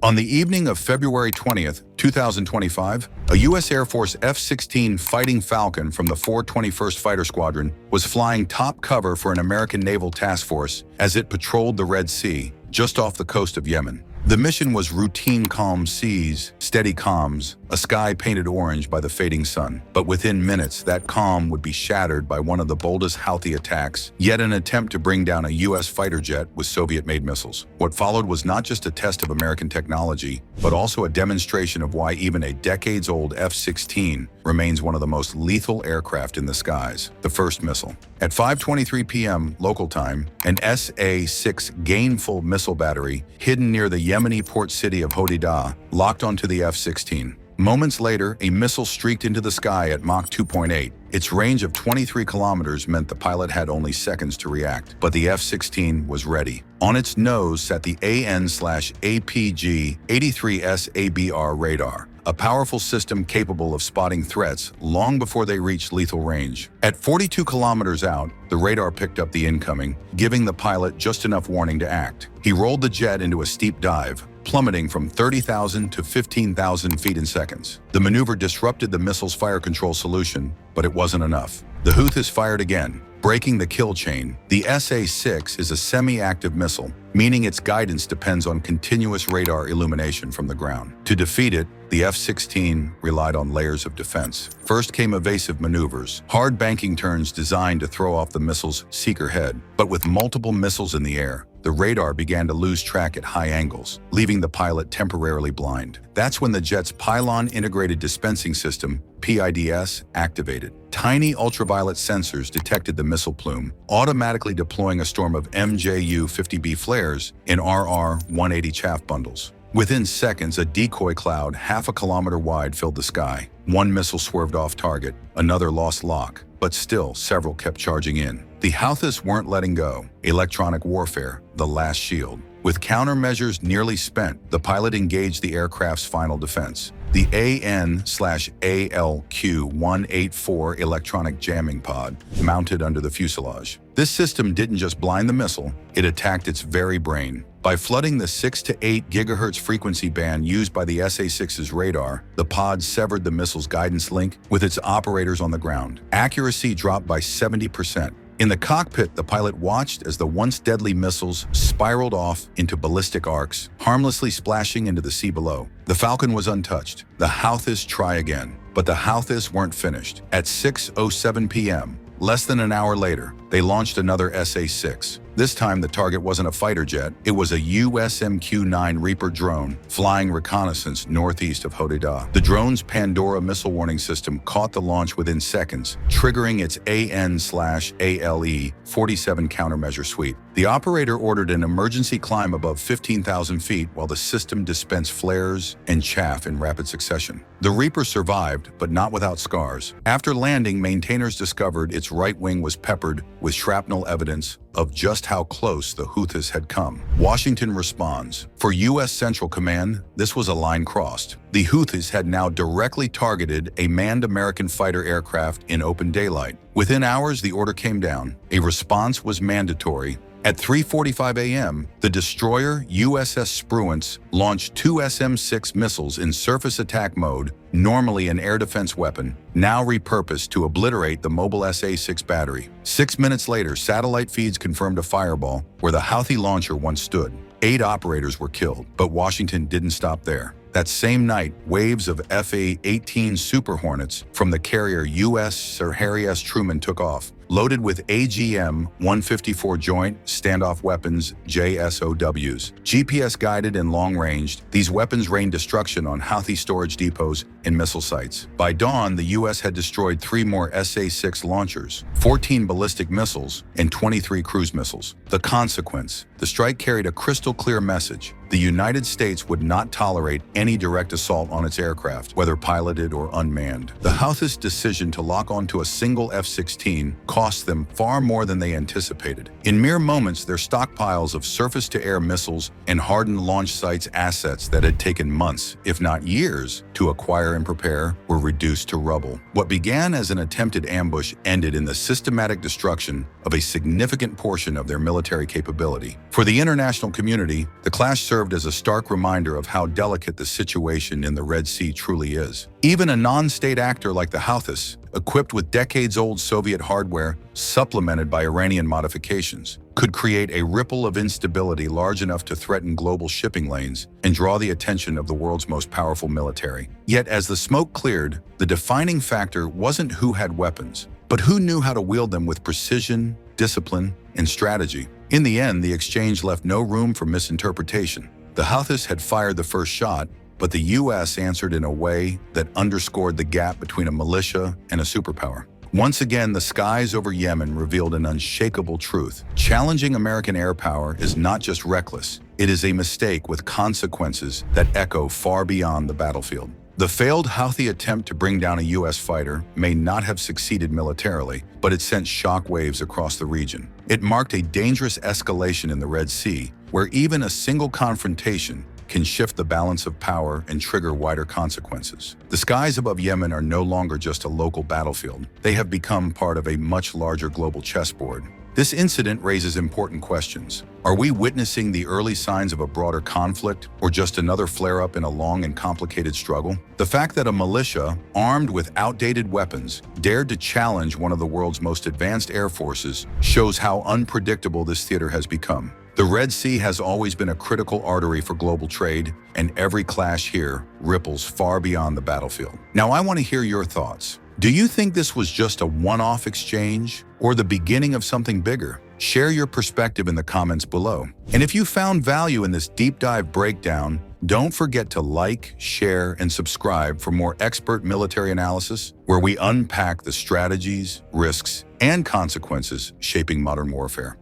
On the evening of February 20th, 2025, a U.S. Air Force F-16 Fighting Falcon from the 421st Fighter Squadron was flying top cover for an American naval task force as it patrolled the Red Sea, just off the coast of Yemen. The mission was routine calm seas, steady comms, a sky painted orange by the fading sun. But within minutes, that calm would be shattered by one of the boldest Houthi attacks, yet an attempt to bring down a U.S. fighter jet with Soviet-made missiles. What followed was not just a test of American technology, but also a demonstration of why even a decades-old F-16 remains one of the most lethal aircraft in the skies. The first missile. At 5:23 p.m. local time, an SA-6 gainful missile battery hidden near the Yemeni port city of Houthi locked onto the F-16. Moments later, a missile streaked into the sky at Mach 2.8. Its range of 23 kilometers meant the pilot had only seconds to react, but the F-16 was ready. On its nose sat the AN/APG-83S-ABR radar, a powerful system capable of spotting threats long before they reach lethal range. At 42 kilometers out, the radar picked up the incoming, giving the pilot just enough warning to act. He rolled the jet into a steep dive, plummeting from 30,000 to 15,000 feet in seconds. The maneuver disrupted the missile's fire control solution, but it wasn't enough. The Houthis fired again, breaking the kill chain. The SA-6 is a semi-active missile, meaning its guidance depends on continuous radar illumination from the ground. To defeat it, the F-16 relied on layers of defense. First came evasive maneuvers, hard banking turns designed to throw off the missile's seeker head. But with multiple missiles in the air, the radar began to lose track at high angles, leaving the pilot temporarily blind. That's when the jet's Pylon Integrated Dispensing System, PIDS, activated. Tiny ultraviolet sensors detected the missile plume, automatically deploying a storm of MJU-50B flares in RR-180 chaff bundles. Within seconds, a decoy cloud half a kilometer wide filled the sky. One missile swerved off target, another lost lock, but still several kept charging in. The Houthis weren't letting go. Electronic warfare, the last shield. With countermeasures nearly spent, the pilot engaged the aircraft's final defense. The AN/ALQ-184 electronic jamming pod mounted under the fuselage. This system didn't just blind the missile, it attacked its very brain. By flooding the 6 to 8 gigahertz frequency band used by the SA-6's radar, the pod severed the missile's guidance link with its operators on the ground. Accuracy dropped by 70%. In the cockpit, the pilot watched as the once deadly missiles spiraled off into ballistic arcs, harmlessly splashing into the sea below. The Falcon was untouched. The Houthis try again. But the Houthis weren't finished. At 6:07 p.m., less than an hour later, they launched another SA-6. This time, the target wasn't a fighter jet. It was a USMQ-9 Reaper drone flying reconnaissance northeast of Houthi. The drone's Pandora missile warning system caught the launch within seconds, triggering its AN/ALE-47 countermeasure suite. The operator ordered an emergency climb above 15,000 feet while the system dispensed flares and chaff in rapid succession. The Reaper survived, but not without scars. After landing, maintainers discovered its right wing was peppered with shrapnel evidence of just how close the Houthis had come. Washington responds. For U.S. Central Command, this was a line crossed. The Houthis had now directly targeted a manned American fighter aircraft in open daylight. Within hours, the order came down. A response was mandatory. At 3:45 a.m., the destroyer USS Spruance launched 2 SM-6 missiles in surface attack mode, normally an air defense weapon, now repurposed to obliterate the mobile SA-6 battery. 6 minutes later, satellite feeds confirmed a fireball where the Houthi launcher once stood. 8 operators were killed, but Washington didn't stop there. That same night, waves of F-18 Super Hornets from the carrier U.S. Sir Harry S. Truman took off, loaded with AGM-154 Joint Standoff Weapons JSOWs. GPS-guided and long-ranged, these weapons rained destruction on Houthi storage depots and missile sites. By dawn, the U.S. had destroyed 3 more SA-6 launchers, 14 ballistic missiles, and 23 cruise missiles. The consequence: the strike carried a crystal-clear message. The United States would not tolerate any direct assault on its aircraft, whether piloted or unmanned. The Houthis' decision to lock onto a single F-16 cost them far more than they anticipated. In mere moments, their stockpiles of surface-to-air missiles and hardened launch sites assets that had taken months, if not years, to acquire and prepare were reduced to rubble. What began as an attempted ambush ended in the systematic destruction of a significant portion of their military capability. For the international community, the clash served served as a stark reminder of how delicate the situation in the Red Sea truly is. Even a non-state actor like the Houthis, equipped with decades-old Soviet hardware supplemented by Iranian modifications, could create a ripple of instability large enough to threaten global shipping lanes and draw the attention of the world's most powerful military. Yet as the smoke cleared, the defining factor wasn't who had weapons, but who knew how to wield them with precision, discipline, and strategy. In the end, the exchange left no room for misinterpretation. The Houthis had fired the first shot, but the U.S. answered in a way that underscored the gap between a militia and a superpower. Once again, the skies over Yemen revealed an unshakable truth. Challenging American air power is not just reckless, it is a mistake with consequences that echo far beyond the battlefield. The failed Houthi attempt to bring down a U.S. fighter may not have succeeded militarily, but it sent shockwaves across the region. It marked a dangerous escalation in the Red Sea, where even a single confrontation can shift the balance of power and trigger wider consequences. The skies above Yemen are no longer just a local battlefield. They have become part of a much larger global chessboard. This incident raises important questions. Are we witnessing the early signs of a broader conflict, or just another flare-up in a long and complicated struggle? The fact that a militia, armed with outdated weapons, dared to challenge one of the world's most advanced air forces shows how unpredictable this theater has become. The Red Sea has always been a critical artery for global trade, and every clash here ripples far beyond the battlefield. Now, I want to hear your thoughts. Do you think this was just a one-off exchange, or the beginning of something bigger? Share your perspective in the comments below. And if you found value in this deep dive breakdown, don't forget to like, share, and subscribe for more expert military analysis, where we unpack the strategies, risks, and consequences shaping modern warfare.